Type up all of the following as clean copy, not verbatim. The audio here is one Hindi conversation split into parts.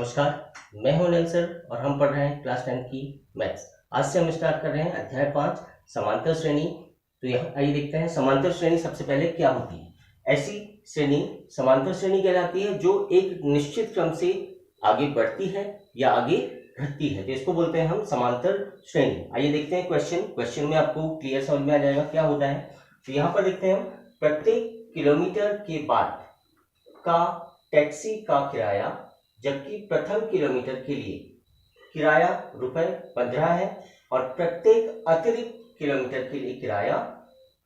नमस्कार, मैं हूं अनिल सर और हम पढ़ रहे हैं क्लास 10 की मैथ्स। आज से हम स्टार्ट कर रहे हैं अध्याय 5 समांतर श्रेणी। तो यहाँ आइए देखते हैं समांतर श्रेणी सबसे पहले क्या होती है। ऐसी श्रेणी समांतर श्रेणी कहलाती है जो एक निश्चित क्रम से आगे बढ़ती है या आगे घटती है, तो इसको बोलते हैं हम समांतर श्रेणी। आइए देखते हैं क्वेश्चन में आपको क्लियर समझ में आ जाएगा क्या होता है। तो यहाँ पर देखते हैं हम, प्रत्येक किलोमीटर के बाद का टैक्सी का किराया जबकि प्रथम किलोमीटर के लिए किराया ₹15 है और प्रत्येक अतिरिक्त किलोमीटर के लिए किराया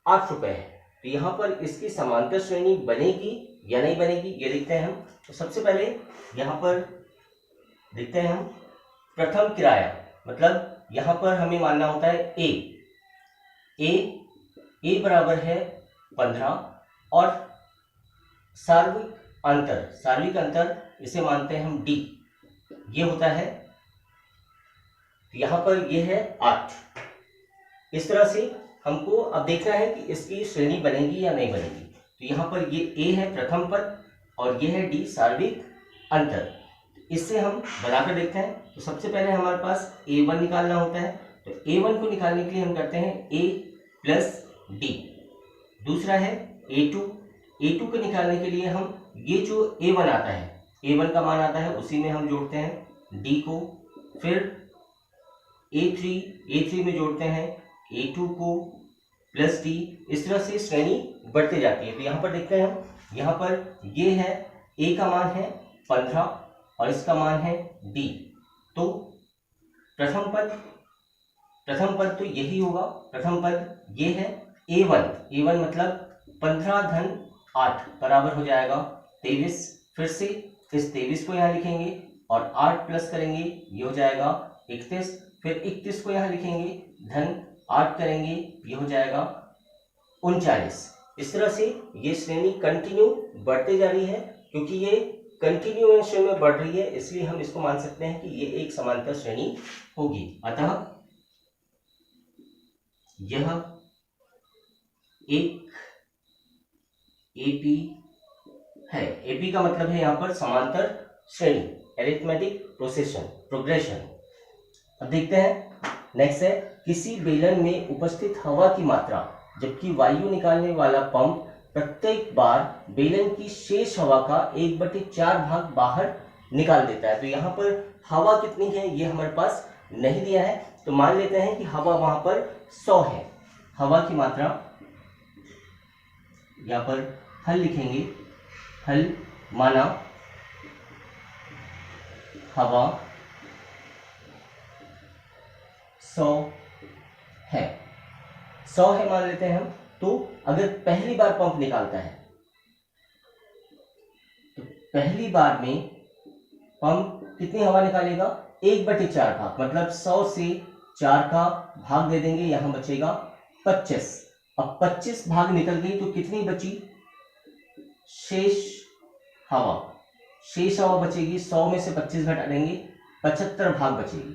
₹8 है। तो यहाँ पर इसकी समांतर श्रेणी बनेगी या नहीं बनेगी ये देखते हैं हम। तो सबसे पहले यहाँ पर देखते हैं हम प्रथम किराया, मतलब यहाँ पर हमें मानना होता है ए बराबर है 15 और सार्विक अंतर इसे मानते हैं हम डी, ये होता है यहाँ पर ये है 8। इस तरह से हमको अब देखना है कि इसकी श्रेणी बनेगी या नहीं बनेगी। तो यहाँ पर ये ए है प्रथम पद और ये है डी सार्विक अंतर। इससे हम बनाकर देखते हैं। तो सबसे पहले हमारे पास a1 निकालना होता है। तो a1 को निकालने के लिए हम करते हैं a प्लस डी। दूसरा है a2 को निकालने के लिए हम ये जो a1 आता है, a1 का मान आता है, उसी में हम जोड़ते हैं d को, फिर a3 में जोड़ते हैं a2 को प्लस d। इस तरह से श्रेणी बढ़ते जाती है। तो यहाँ पर देखते हैं हम, यहाँ पर ये है a का मान है 15 और इसका मान है d। तो प्रथम पद तो यही होगा। प्रथम पद ये है a1 मतलब 15 धन 8 बराबर हो जाएगा 23। फिर से इस 23 को यहाँ लिखेंगे और 8 प्लस करेंगे, ये हो जाएगा 31। फिर 31 को यहाँ लिखेंगे, धन 8 करेंगे, ये हो जाएगा 39। इस तरह से ये श्रेणी कंटिन्यू बढ़ते जा रही है। क्योंकि ये कंटिन्यूएशन में बढ़ रही है इसलिए हम इसको मान सकते हैं कि ये एक समांतर श्रेणी होगी। अतः यह एक एपी है। एपी का मतलब है यहाँ पर समांतर श्रेणी, अरिथमेटिक प्रोग्रेशन। अब देखते हैं नेक्स्ट है, किसी बेलन में उपस्थित हवा की मात्रा जबकि वायु निकालने वाला पंप प्रत्येक बार बेलन की शेष हवा का 1/4 भाग बाहर निकाल देता है। तो यहाँ पर हवा कितनी है ये हमारे पास नहीं दिया है, तो मान लेते हैं कि हवा वहां पर 100 है। हवा की मात्रा यहाँ पर हल लिखेंगे, हल माना हवा 100 है, 100 है मान लेते हैं हम। तो अगर पहली बार पंप निकालता है तो पहली बार में पंप कितनी हवा निकालेगा, 1/4 भाग, मतलब 100 से 4 का भाग दे देंगे, यहां बचेगा 25। अब 25 भाग निकल गई तो कितनी बची, शेष हवा बचेगी। 100 में से 25 घटा देंगे, 75 भाग बचेगी,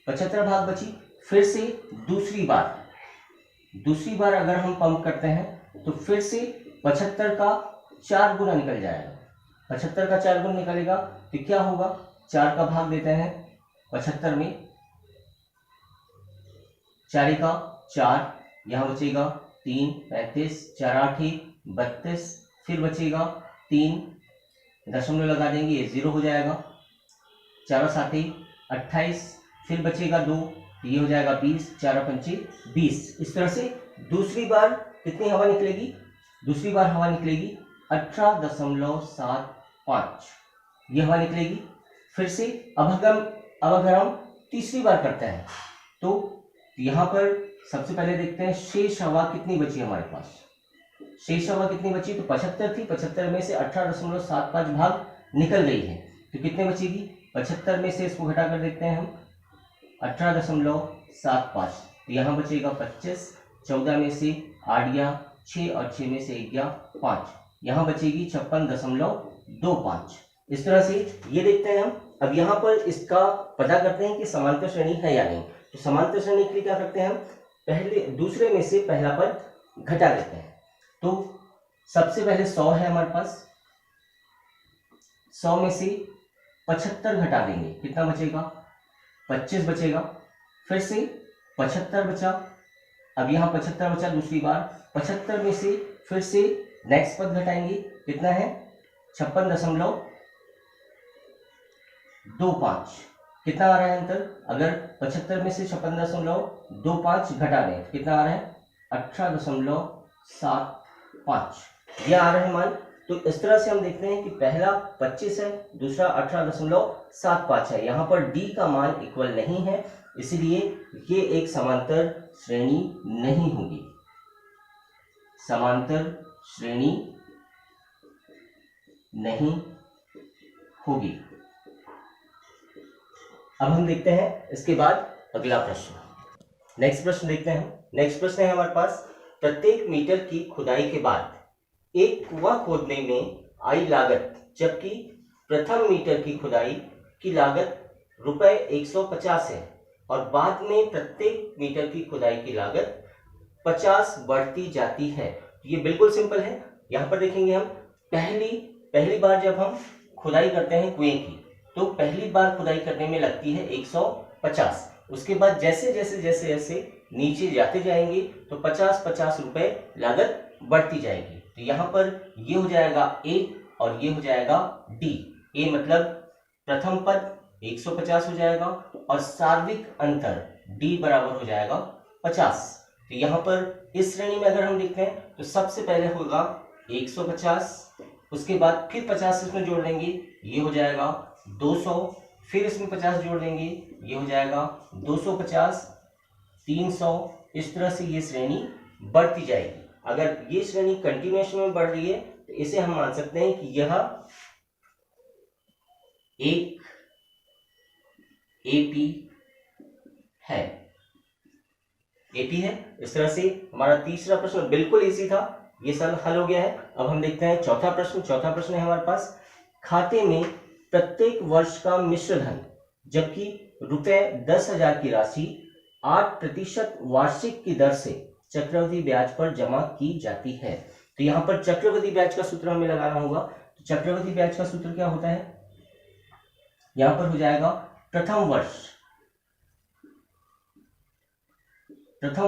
75 भाग बची। फिर से दूसरी बार अगर हम पंप करते हैं तो फिर से 75 का 4 गुना निकल जाएगा। 75 का 4 गुना निकलेगा तो क्या होगा, 4 का भाग देते हैं 75 में, 4 का 4, यहाँ बचेगा 3, 35, 4 8 32, फिर बचेगा 3, दशमलव लगा देंगे, ये 0 हो जाएगा, 4 7 28, फिर बचेगा 2, ये हो जाएगा 20, 4 5 20। इस तरह से दूसरी बार कितनी हवा निकलेगी, दूसरी बार हवा निकलेगी 18.75 ये हवा निकलेगी। फिर से अब अगर हम तीसरी बार करते हैं तो यहाँ पर सबसे पहले देखते हैं शेष हवा कितनी बची हमारे पास। शेष हवा कितनी बची, तो 75 थी, 75 में से 18.75 भाग निकल गई है, तो कितने बचेगी, 75 में से इसको घटा कर देखते हैं हम, 18.75, तो यहाँ बचेगा 25, 14 में से 8 गया 6 और 6 में से 1 गया 5, यहाँ बचेगी 56.25। इस तरह से ये देखते हैं हम। अब यहाँ पर इसका पता करते हैं कि समांतर श्रेणी है या नहीं। तो समांतर श्रेणी के लिए क्या करते हैं हम, पहले दूसरे में से पहला पद घटा देते हैं। तो सबसे पहले 100 है हमारे पास, 100 में से 75 घटा देंगे, कितना बचेगा? 25 बचेगा। फिर से 75 बचा, अब यहाँ 75 बचा दूसरी बार, 75 में से फिर से नेक्स्ट पद घटाएंगे, कितना है? 56.25। कितना आ रहा है अंतर? अगर 75 में से 56.25 घटा दें तो कितना आ रहा है? 18.75 यह आ रहा है मान। तो इस तरह से हम देखते हैं कि पहला 25 है, दूसरा 18.75 है। यहाँ पर डी का मान इक्वल नहीं है, इसलिए ये एक समांतर श्रेणी नहीं होगी, समांतर श्रेणी नहीं होगी। अब हम देखते हैं इसके बाद अगला प्रश्न। नेक्स्ट प्रश्न देखते हैं। नेक्स्ट प्रश्न है हमारे पास, प्रत्येक मीटर की खुदाई के बाद एक कुआं खोदने में आई लागत, जबकि प्रथम मीटर की खुदाई की लागत ₹150 है और बाद में प्रत्येक मीटर की खुदाई की लागत 50 बढ़ती जाती है। ये बिल्कुल सिंपल है। यहाँ पर देखेंगे हम पहली बार जब हम खुदाई करते हैं कुएं की, तो पहली बार खुदाई करने में लगती है 150। उसके बाद जैसे जैसे जैसे जैसे नीचे जाते जाएंगे तो 50-50 रुपए लागत बढ़ती जाएगी। तो यहाँ पर ये हो जाएगा ए और ये हो जाएगा डी। ए मतलब प्रथम पद 150 हो जाएगा और सार्विक अंतर डी बराबर हो जाएगा 50। तो यहाँ पर इस श्रेणी में अगर हम देखते हैं तो सबसे पहले होगा 150, उसके बाद फिर 50 इसमें जोड़ लेंगे, ये हो जाएगा 200, फिर इसमें 50 जोड़ देंगे, ये हो जाएगा 250, 300। इस तरह से ये श्रेणी बढ़ती जाएगी। अगर ये श्रेणी कंटिन्यूएशन में बढ़ रही है तो इसे हम मान सकते हैं कि यह एक एपी है, एपी है। इस तरह से हमारा तीसरा प्रश्न बिल्कुल इजी था, ये सब हल हो गया है। अब हम देखते हैं चौथा प्रश्न। चौथा प्रश्न है हमारे पास, खाते में प्रत्येक वर्ष का मिश्र धन, जबकि ₹10,000 की राशि 8% वार्षिक की दर से चक्रवृद्धि ब्याज पर जमा की जाती है। तो यहाँ पर चक्रवृद्धि ब्याज का सूत्र हमें लगाना होगा। तो चक्रवृद्धि ब्याज का सूत्र क्या होता है? यहाँ पर हो जाएगा प्रथम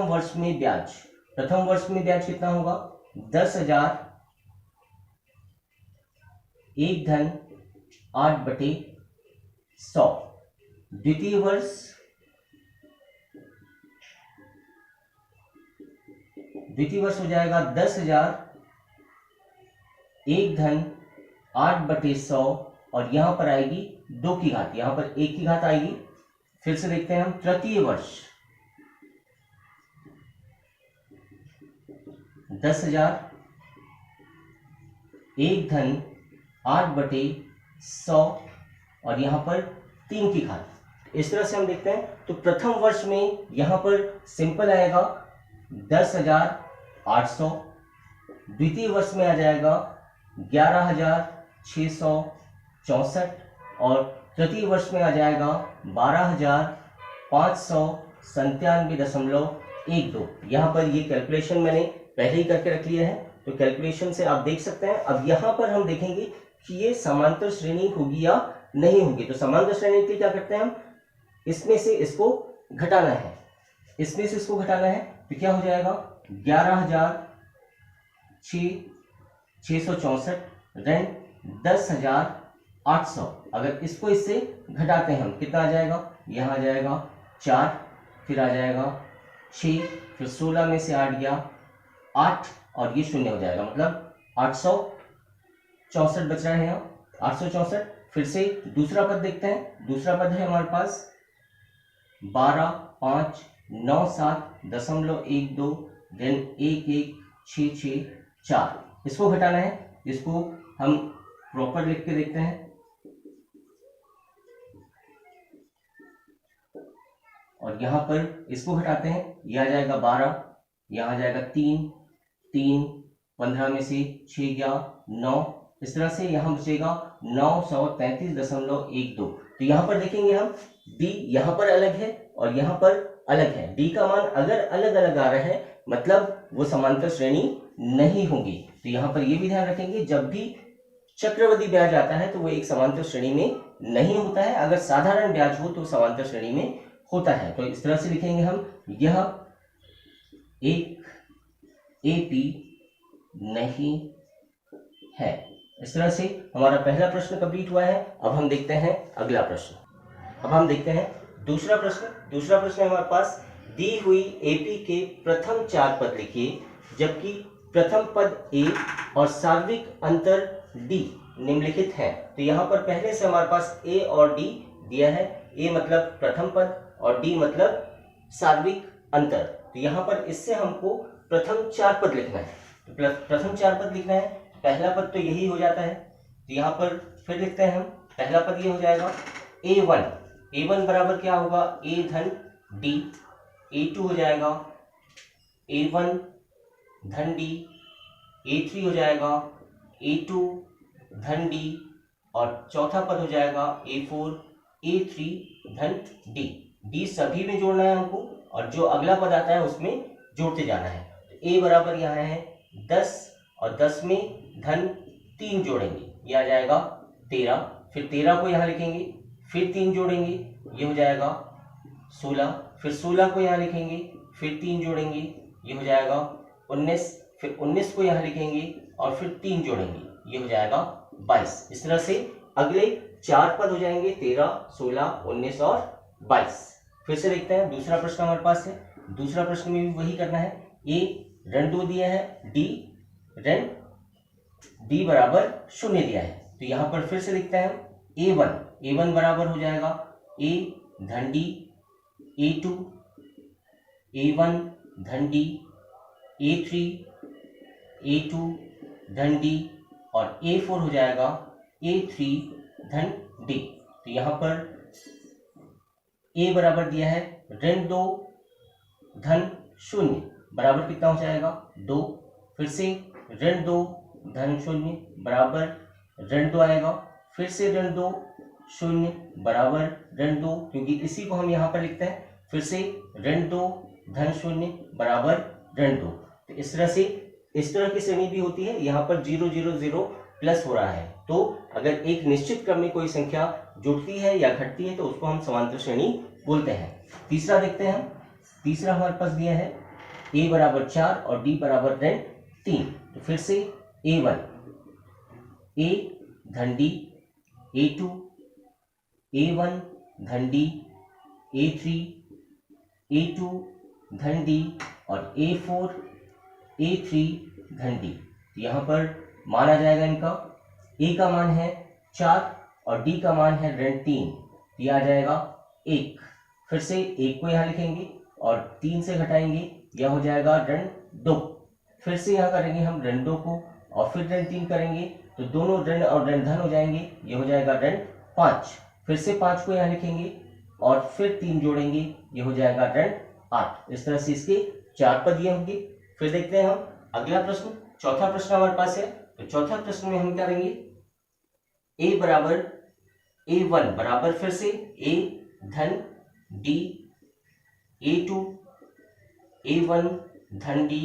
वर्ष में ब्याज। प्रथम वर्ष में ब्याज कितना होगा? 10,000 एक धन 8/100। द्वितीय वर्ष हो जाएगा 10,000 एक धन 8/100 और यहां पर आएगी 2 की घात, यहां पर 1 की घात आएगी। फिर से देखते हैं हम तृतीय वर्ष 10,000 एक धन 8/100 और यहां पर 3 की घात। इस तरह से हम देखते हैं। तो प्रथम वर्ष में यहां पर सिंपल आएगा 10,800, द्वितीय वर्ष में आ जाएगा 11,664 और तृतीय वर्ष में आ जाएगा 12,597.12। यहाँ पर ये कैलकुलेशन मैंने पहले ही करके रख लिया है, तो कैलकुलेशन से आप देख सकते हैं। अब यहाँ पर हम देखेंगे कि ये समांतर श्रेणी होगी या नहीं होगी। तो समांतर श्रेणी के लिए क्या करते हैं हम? इसमें से इसको घटाना है, इसमें से इसको घटाना है। तो क्या हो जाएगा? 11,664 ऋण 10,800। अगर इसको इससे घटाते हैं हम, कितना आ जाएगा? यहाँ आ जाएगा 4, फिर आ जाएगा 6, फिर 16 में से 8 गया 8 और ये 0 हो जाएगा, मतलब 864 बच रहा है यहाँ, 864। फिर से दूसरा पद देखते हैं। दूसरा पद है हमारे पास 12,597.12 ऋण 11,664। इसको घटाना है, इसको हम प्रॉपर लिख के देखते हैं। और यहां पर इसको घटाते हैं, यह आ जाएगा 12, यहां आ जाएगा 3, 15 में से 6 गया 9। इस तरह से यहां बचेगा 933.12। तो यहां पर देखेंगे हम डी यहां पर अलग है और यहां पर अलग है। डी का मान अगर अलग अलग आ रहा है मतलब वो समांतर श्रेणी नहीं होगी। तो यहां पर ये भी ध्यान रखेंगे, जब भी चक्रवृद्धि ब्याज आता है तो वो एक समांतर श्रेणी में नहीं होता है, अगर साधारण ब्याज हो तो समांतर श्रेणी में होता है। तो इस तरह से लिखेंगे हम, यह एक एपी नहीं है। इस तरह से हमारा पहला प्रश्न कंप्लीट हुआ है। अब हम देखते हैं अगला प्रश्न। अब हम देखते हैं दूसरा प्रश्न। दूसरा प्रश्न है हमारे पास, दी हुई एपी के प्रथम 4 पद लिखिए, जबकि प्रथम पद ए और सार्विक अंतर डी निम्नलिखित है। तो यहाँ पर पहले से हमारे पास ए और डी दिया है। ए मतलब प्रथम पद और डी मतलब सार्विक अंतर। तो यहाँ पर इससे हमको प्रथम 4 पद लिखना है। तो प्रथम 4 पद लिखना है। पहला पद तो यही हो जाता है। तो यहाँ पर फिर लिखते हैं हम, पहला पद ये हो जाएगा A1। A1 बराबर क्या होगा, A धन D। A2 हो जाएगा A1 धन D। A3 हो जाएगा A2 धन D। और चौथा पद हो जाएगा A4 A3 धन D। D सभी में जोड़ना है हमको, और जो अगला पद आता है उसमें जोड़ते जाना है। तो A बराबर यहाँ है 10, और 10 में धन 3 जोड़ेंगे, ये आ जाएगा 13। फिर 13 को यहाँ लिखेंगे, फिर 3 जोड़ेंगे, ये हो जाएगा 16। फिर 16 को यहाँ लिखेंगे, फिर 3 जोड़ेंगे, ये हो जाएगा 19। फिर 19 को यहाँ लिखेंगे और फिर 3 जोड़ेंगे, ये हो जाएगा 22। इस तरह से अगले 4 पद हो जाएंगे, 13, 16, 19 और 22। फिर से देखते हैं दूसरा प्रश्न हमारे पास है। दूसरा प्रश्न में भी वही करना है। ए ऋण 2 दिया है, डी ऋण डी बराबर 0 दिया है। तो यहाँ पर फिर से लिखते हैं हम A1 बराबर हो जाएगा A धन D। A2 A1 धन D। A3 A2 धन D। और A4 हो जाएगा A3 धन D। तो यहाँ पर A बराबर दिया है ऋण 2 धन 0 बराबर कितना हो जाएगा 2। फिर से ऋण 2 धन 0 बराबर ऋण 2 आएगा। फिर से ऋण 2 0 बराबर ऋण 2, क्योंकि इसी को हम यहाँ पर लिखते हैं। फिर से ऋण 2 धन 0 बराबर ऋण 2। तो इस तरह की श्रेणी भी होती है। यहाँ पर 0 0 0 प्लस हो रहा है। तो अगर एक निश्चित क्रम में कोई संख्या जुड़ती है या घटती है तो उसको हम समांतर श्रेणी बोलते हैं। तीसरा देखते हैं हम। तीसरा हमारे पास दिया है A बराबर 4 और D बराबर ऋण 3। तो फिर से A1 A धन D। A2 A1 धन D। A3 A2 धन D। और A4 A3 धन D। यहाँ पर मान आ जाएगा इनका, A का मान है 4 और D का मान है ऋण 3, ये आ जाएगा 1। फिर से 1 को यहाँ लिखेंगे और 3 से घटाएंगे, यह हो जाएगा ऋण 2। फिर से यहाँ करेंगे हम ऋण 2 को और फिर ऋण 3 करेंगे, तो दोनों ऋण और ऋण धन हो जाएंगे, ये हो जाएगा ऋण 5। फिर से 5 को यहाँ लिखेंगे और फिर 3 जोड़ेंगे, ये हो जाएगा ऋण 8। इस तरह से इसके 4 पद ये होंगे। फिर देखते हैं हम अगला प्रश्न। चौथा प्रश्न हमारे पास है। तो चौथा प्रश्न में हम क्या करेंगे, A बराबर A1 बराबर फिर से A धन D। A2 A1 धन D।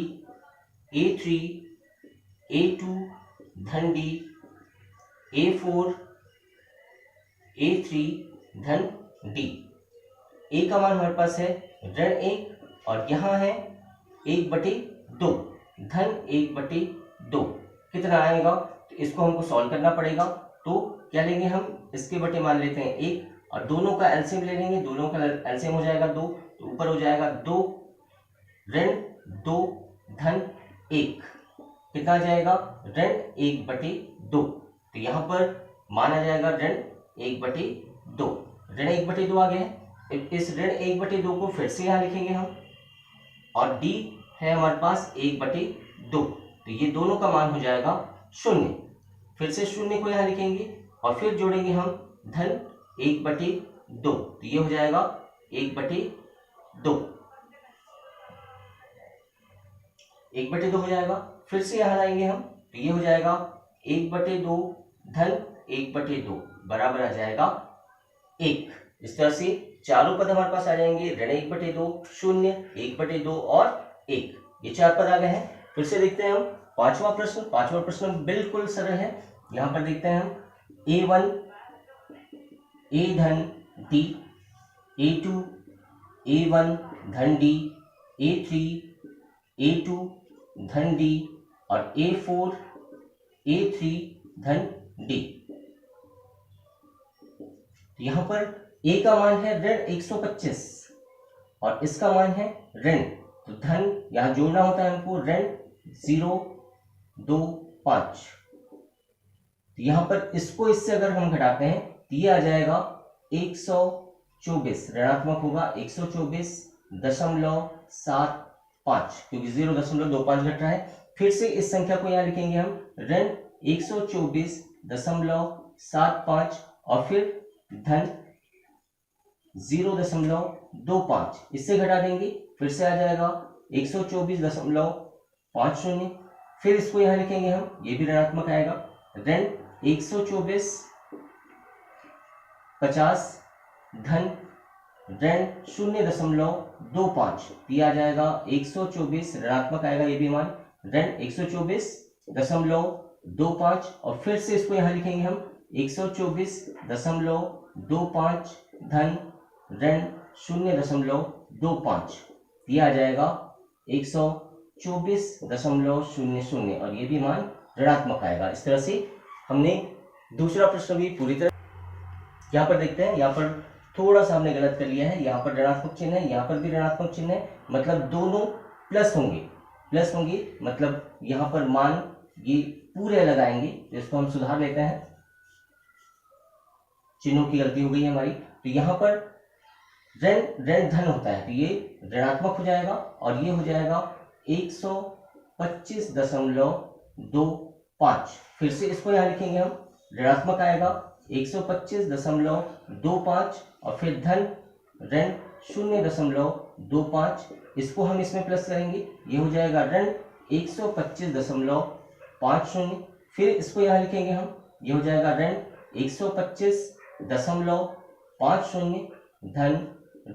A3 A2 धन D। A4 A3 धन D। A का मान हमारे पास है ऋण 1 और यहाँ है 1/2 धन 1/2 कितना आएगा। तो इसको हमको सॉल्व करना पड़ेगा। तो क्या लेंगे हम, इसके बटे मान लेते हैं 1 और दोनों का एलसीएम ले लेंगे। दोनों का एलसीएम हो जाएगा 2, तो ऊपर हो जाएगा 2 ऋण 2 धन 1, कितना आ जाएगा ऋण 1/2। तो यहाँ पर मान आ जाएगा ऋण 1/2। ऋण 1/2 आ गया है। इस ऋण 1/2 को फिर से यहाँ लिखेंगे हम, और D है हमारे पास 1/2, तो ये दोनों का मान हो जाएगा 0। फिर से 0 को यहाँ लिखेंगे और फिर जोड़ेंगे हम धन 1/2, तो ये हो जाएगा 1/2। 1/2 हो जाएगा। फिर से यहाँ लाएंगे हम, तो ये हो जाएगा 1/2 धन 1/2 बराबर आ जाएगा 1। इस तरह से चारों पद हमारे पास आ जाएंगे, ऋण 1/2, 0, 1/2 और 1। ये 4 पद आ गए हैं। फिर से देखते हैं हम पांचवा प्रश्न। पांचवा प्रश्न बिल्कुल सरल है। यहाँ पर देखते हैं हम A1 a धन d, a2 a1 धन d, a3 a2 धन d और a4 a3 धन d। यहां पर a का मान है ऋण 125 और इसका मान है ऋण, तो धन यहां जोड़ना होता है हमको, ऋण 0 2 5। तो यहां पर इसको इससे अगर हम घटाते हैं तो ये आ जाएगा 124, ऋणात्मक होगा 124.75, क्योंकि 0.25 घट रहा है। फिर से इस संख्या को यहां लिखेंगे हम, ऋण 124.75 और फिर धन 0.25, इससे घटा देंगे, फिर से आ जाएगा 124.50। फिर इसको यहां लिखेंगे हम, ये भी ऋणात्मक आएगा, ऋण 124.50 धन ऋण 0.25, ये आ जाएगा 124, ऋणात्मक आएगा ये भी मान, ऋण 124.25 और फिर से इसको यहां लिखेंगे हम 124.25 धन ऋण 0.25, ये आ जाएगा 124.00 और ये भी मान ऋणात्मक आएगा। इस तरह से हमने दूसरा प्रश्न भी पूरी तरह, यहाँ पर देखते हैं, यहाँ पर थोड़ा सा हमने गलत कर लिया है, यहाँ पर ऋणात्मक चिन्ह है, यहाँ पर भी ऋणात्मक चिन्ह है, मतलब दोनों प्लस होंगे, मतलब यहाँ पर मान ये पूरे लगाएंगे, तो इसको हम सुधार लेते हैं, चिन्हों की गलती हो गई है हमारी। तो यहाँ पर ऋण धन होता है, तो ये ऋणात्मक हो जाएगा और ये हो जाएगा 125.25। फिर से इसको यहाँ लिखेंगे हम, ऋणात्मक आएगा 125.25 और फिर धन ऋण 0.25, इसको हम इसमें प्लस करेंगे, ये हो जाएगा ऋण 125.50। फिर इसको यहाँ लिखेंगे हम, ये हो जाएगा ऋण 125.50 धन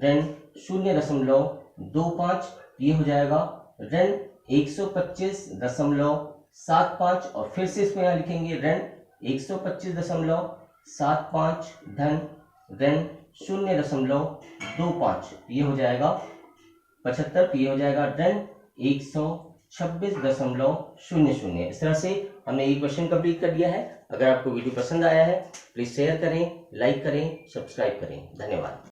ऋण 0.25, ये हो जाएगा ऋण 125.75 और फिर से इसको यहाँ लिखेंगे, ऋण 125.75 धन ऋण 0.25, ये हो जाएगा 75, तो ये हो जाएगा ऋण 126.00। इस तरह से हमने ये क्वेश्चन कंप्लीट कर दिया है। अगर आपको वीडियो पसंद आया है प्लीज शेयर करें, लाइक करें, सब्सक्राइब करें। धन्यवाद।